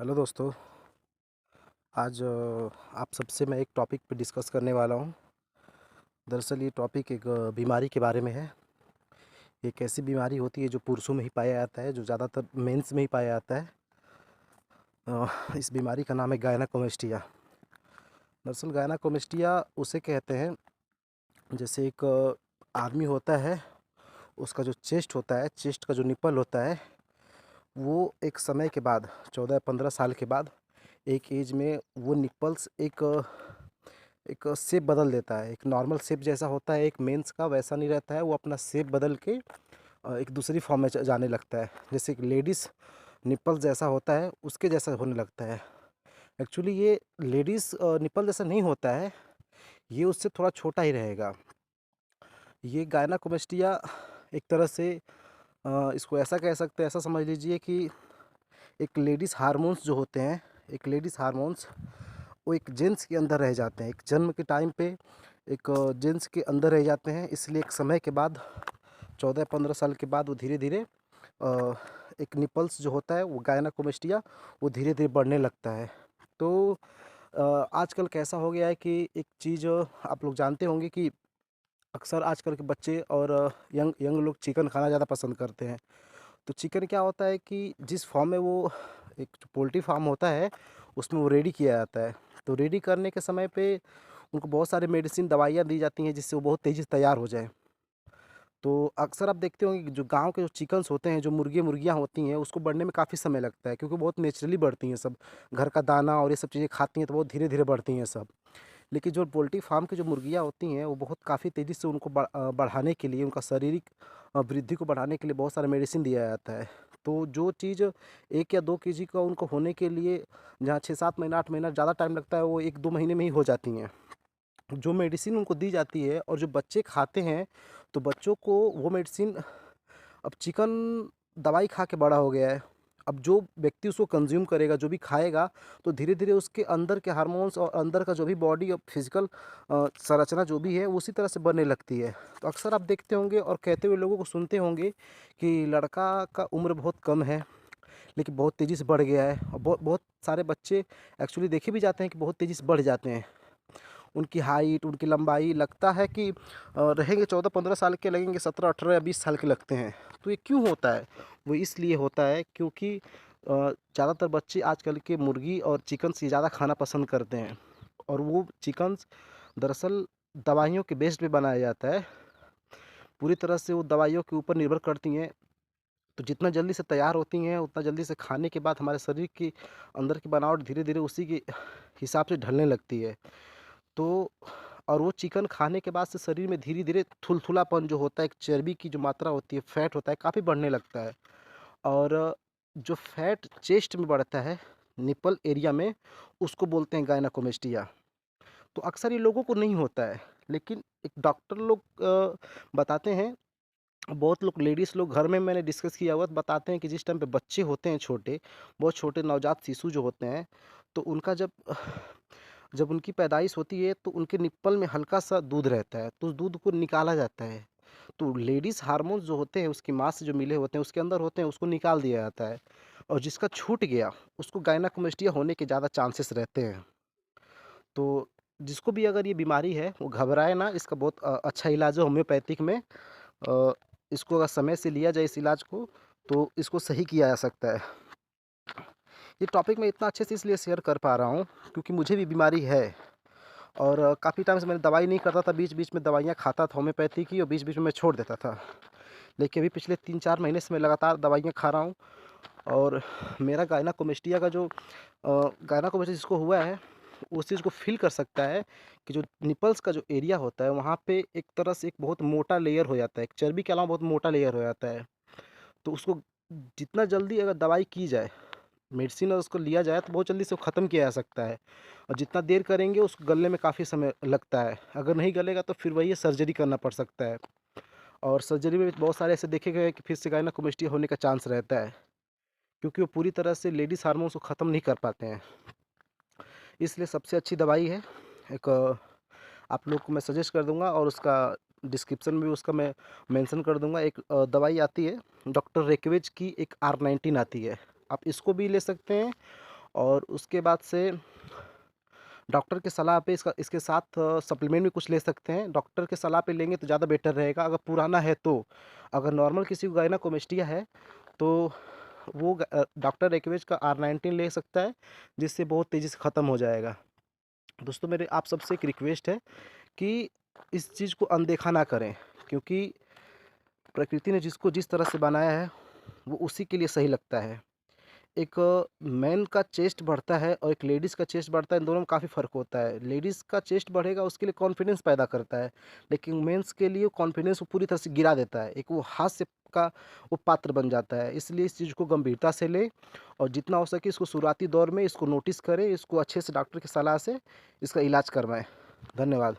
Hello दोस्तों। आज आप सबसे मैं एक टॉपिक पे डिस्कस करने वाला हूँ। दरअसल ये टॉपिक एक बीमारी के बारे में है। एक ऐसी बीमारी होती है जो पुरुषों में ही पाया जाता है, जो ज़्यादातर मेंस में ही पाया जाता है। इस बीमारी का नाम है गायनेकोमेस्टिया। दरअसल गायनेकोमेस्टिया उसे कहते हैं, जैसे एक आदमी होता है, उसका जो चेस्ट होता है, चेस्ट का जो निप्पल होता है, वो एक समय के बाद 14-15 साल के बाद एक एज में वो निप्पल्स एक शेप बदल देता है। एक नॉर्मल शेप जैसा होता है एक मेंस का, वैसा नहीं रहता है। वो अपना शेप बदल के एक दूसरी फॉर्म में जाने लगता है। जैसे एक लेडीज़ निप्पल जैसा होता है, उसके जैसा होने लगता है। एक्चुअली ये लेडीज़ निप्पल जैसा नहीं होता है, ये उससे थोड़ा छोटा ही रहेगा। ये गायनेकोमेस्टिया एक तरह से इसको ऐसा कह सकते हैं, ऐसा समझ लीजिए कि एक लेडीज़ हार्मोन्स जो होते हैं, एक लेडीज़ हार्मोन्स वो एक जेंट्स के अंदर रह जाते हैं। एक जन्म के टाइम पे एक जेंट्स के अंदर रह जाते हैं, इसलिए एक समय के बाद 14-15 साल के बाद वो धीरे धीरे एक निपल्स जो होता है, वो गायनेकोमेस्टिया वो धीरे धीरे बढ़ने लगता है। तो आजकल कैसा हो गया है कि एक चीज़ आप लोग जानते होंगे कि अक्सर आजकल के बच्चे और यंग यंग लोग चिकन खाना ज़्यादा पसंद करते हैं। तो चिकन क्या होता है कि जिस फॉर्म में वो एक जो पोल्ट्री फार्म होता है, उसमें वो रेडी किया जाता है। तो रेडी करने के समय पे उनको बहुत सारे मेडिसिन दवाइयाँ दी जाती हैं, जिससे वो बहुत तेज़ी से तैयार हो जाएँ। तो अक्सर आप देखते होंगे कि जो गाँव के जो चिकन्स होते हैं, जो मुर्गियाँ होती हैं, उसको बढ़ने में काफ़ी समय लगता है, क्योंकि बहुत नेचुरली बढ़ती हैं सब। घर का दाना और ये सब चीज़ें खाती हैं, तो बहुत धीरे-धीरे बढ़ती हैं सब। लेकिन जो पोल्ट्री फार्म की जो मुर्गियाँ होती हैं, वो बहुत काफ़ी तेज़ी से उनको बढ़ाने के लिए, उनका शारीरिक वृद्धि को बढ़ाने के लिए बहुत सारा मेडिसिन दिया जाता है। तो जो चीज़ 1 या 2 केजी का उनको होने के लिए जहाँ 6-7 महीना, 8 महीना ज़्यादा टाइम लगता है, वो 1-2 महीने में ही हो जाती हैं। जो मेडिसिन उनको दी जाती है और जो बच्चे खाते हैं, तो बच्चों को वो मेडिसिन, अब चिकन दवाई खा के बड़ा हो गया है। अब जो व्यक्ति उसको कंज़्यूम करेगा, जो भी खाएगा, तो धीरे-धीरे उसके अंदर के हार्मोन्स और अंदर का जो भी बॉडी और फिज़िकल संरचना जो भी है, वो उसी तरह से बनने लगती है। तो अक्सर आप देखते होंगे और कहते हुए लोगों को सुनते होंगे कि लड़का का उम्र बहुत कम है, लेकिन बहुत तेज़ी से बढ़ गया है। और बहुत बहुत सारे बच्चे एक्चुअली देखे भी जाते हैं कि बहुत तेज़ी से बढ़ जाते हैं। उनकी हाइट, उनकी लंबाई लगता है कि रहेंगे 14-15 साल के, लगेंगे 17-18 या 20 साल के लगते हैं। तो ये क्यों होता है? वो इसलिए होता है क्योंकि ज़्यादातर बच्चे आजकल के मुर्गी और चिकन से ज़्यादा खाना पसंद करते हैं। और वो चिकन्स दरअसल दवाइयों के बेस्ड पे बनाया जाता है। पूरी तरह से वो दवाइयों के ऊपर निर्भर करती हैं। तो जितना जल्दी से तैयार होती हैं, उतना जल्दी से खाने के बाद हमारे शरीर की अंदर की बनावट धीरे-धीरे उसी के हिसाब से ढलने लगती है। तो और वो चिकन खाने के बाद से शरीर में धीरे-धीरे थुलथुलापन जो होता है, एक चर्बी की जो मात्रा होती है, फैट होता है, काफ़ी बढ़ने लगता है। और जो फैट चेस्ट में बढ़ता है, निप्पल एरिया में, उसको बोलते हैं गायनेकोमेस्टिया। तो अक्सर ये लोगों को नहीं होता है, लेकिन एक डॉक्टर लोग बताते हैं, बहुत लोग लेडीज़ लोग घर में मैंने डिस्कस किया हुआ, तो बताते हैं कि जिस टाइम पे बच्चे होते हैं छोटे, बहुत छोटे नवजात शिशु जो होते हैं, तो उनका जब जब उनकी पैदाइश होती है, तो उनके निप्पल में हल्का-सा दूध रहता है, तो उस दूध को निकाला जाता है। तो लेडीज़ हार्मोन्स जो होते हैं, उसकी माँ से जो मिले होते हैं, उसके अंदर होते हैं, उसको निकाल दिया जाता है। और जिसका छूट गया, उसको गायनेकोमेस्टिया होने के ज़्यादा चांसेस रहते हैं। तो जिसको भी अगर ये बीमारी है, वो घबराए ना, इसका बहुत अच्छा इलाज है होम्योपैथिक में। इसको अगर समय से लिया जाए इस इलाज को, तो इसको सही किया जा सकता है। ये टॉपिक मैं इतना अच्छे से इसलिए शेयर कर पा रहा हूँ, क्योंकि मुझे भी बीमारी है। और काफ़ी टाइम से मैंने दवाई नहीं करता था, बीच-बीच में दवाइयाँ खाता था होम्योपैथी की, और बीच-बीच में मैं छोड़ देता था। लेकिन अभी पिछले 3-4 महीने से मैं लगातार दवाइयाँ खा रहा हूँ। और मेरा गायनेकोमेस्टिया का जो गायनेकोमेस्टिया जिसको हुआ है, उस चीज़ को फ़ील कर सकता है कि जो निपल्स का जो एरिया होता है, वहाँ पे एक तरह से एक बहुत मोटा लेयर हो जाता है। एक चर्बी के अलावा बहुत मोटा लेयर हो जाता है। तो उसको जितना जल्दी अगर दवाई की जाए, मेडिसिन और उसको लिया जाए, तो बहुत जल्दी से वो ख़त्म किया जा सकता है। और जितना देर करेंगे, उसको गलने में काफ़ी समय लगता है। अगर नहीं गलेगा, तो फिर वही है, सर्जरी करना पड़ सकता है। और सर्जरी में बहुत सारे ऐसे देखे गए हैं कि फिर से गायनेकोमेस्टिया होने का चांस रहता है, क्योंकि वो पूरी तरह से लेडीज़ हार्मोन्स को ख़त्म नहीं कर पाते हैं। इसलिए सबसे अच्छी दवाई है एक, आप लोग को मैं सजेस्ट कर दूँगा, और उसका डिस्क्रिप्शन में भी उसका मैं मेंशन कर दूँगा। एक दवाई आती है, डॉक्टर रेकवेज की एक R19 आती है। आप इसको भी ले सकते हैं। और उसके बाद से डॉक्टर की सलाह पे इसके साथ सप्लीमेंट भी कुछ ले सकते हैं। डॉक्टर की सलाह पे लेंगे तो ज़्यादा बेटर रहेगा। अगर पुराना है तो, अगर नॉर्मल किसी को गायनेकोमेस्टिया है तो वो डॉक्टर एक्वेज का R19 ले सकता है, जिससे बहुत तेज़ी से ख़त्म हो जाएगा। दोस्तों, मेरे आप सबसे एक रिक्वेस्ट है कि इस चीज़ को अनदेखा ना करें, क्योंकि प्रकृति ने जिसको जिस तरह से बनाया है वो उसी के लिए सही लगता है। एक मैन का चेस्ट बढ़ता है और एक लेडीज़ का चेस्ट बढ़ता है, इन दोनों में काफ़ी फ़र्क होता है। लेडीज़ का चेस्ट बढ़ेगा उसके लिए कॉन्फिडेंस पैदा करता है, लेकिन मेंस के लिए कॉन्फिडेंस वो पूरी तरह से गिरा देता है। एक वो हास्य का वो पात्र बन जाता है। इसलिए इस चीज़ को गंभीरता से लें और जितना हो सके इसको शुरुआती दौर में इसको नोटिस करें, इसको अच्छे से डॉक्टर की सलाह से इसका इलाज करवाएँ। धन्यवाद।